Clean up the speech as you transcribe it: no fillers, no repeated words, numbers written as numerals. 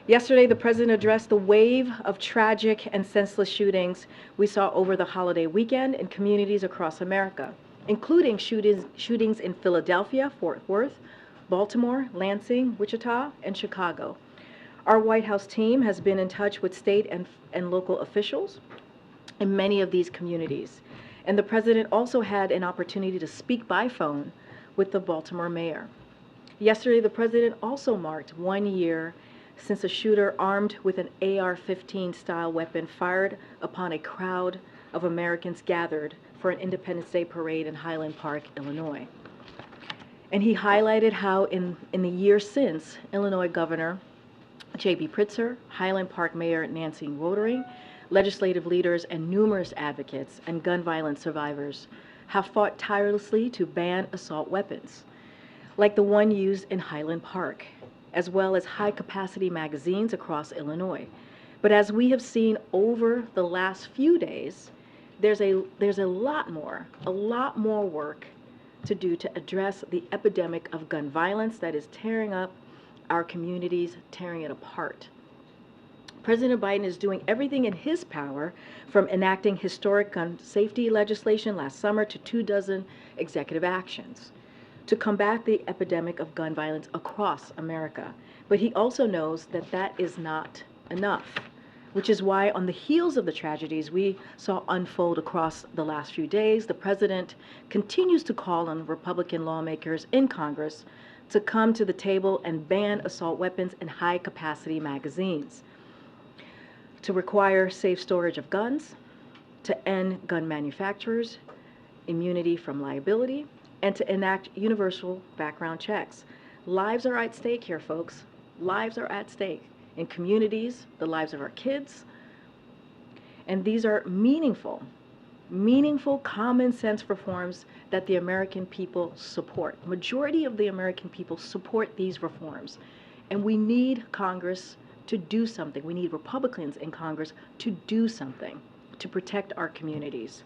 Yesterday, the president addressed the wave of tragic and senseless shootings we saw over the holiday weekend in communities across America, including shootings in Philadelphia, Fort Worth, Baltimore, Lansing, Wichita, and Chicago. Our White House team has been in touch with state and local officials in many of these communities. And the president also had an opportunity to speak by phone with the Baltimore mayor. Yesterday, the president also marked 1 year since a shooter armed with an AR-15 style weapon fired upon a crowd of Americans gathered for an Independence Day parade in Highland Park, Illinois. And he highlighted how in the year since, Illinois Governor J.B. Pritzker, Highland Park Mayor Nancy Rotering, legislative leaders, and numerous advocates and gun violence survivors have fought tirelessly to ban assault weapons, like the one used in Highland Park, as well as high-capacity magazines across Illinois. But as we have seen over the last few days, there's a lot more work to do to address the epidemic of gun violence that is tearing up our communities, tearing it apart. President Biden is doing everything in his power, from enacting historic gun safety legislation last summer to 24 executive actions, to combat the epidemic of gun violence across America. But he also knows that that is not enough, which is why on the heels of the tragedies we saw unfold across the last few days, the president continues to call on Republican lawmakers in Congress to come to the table and ban assault weapons and high-capacity magazines, to require safe storage of guns, to end gun manufacturers' immunity from liability, and to enact universal background checks. Lives are at stake here, folks. Lives are at stake in communities, the lives of our kids, and these are meaningful, common sense reforms that the American people support. The majority of the American people support these reforms, and we need Congress to do something. We need Republicans in Congress to do something to protect our communities.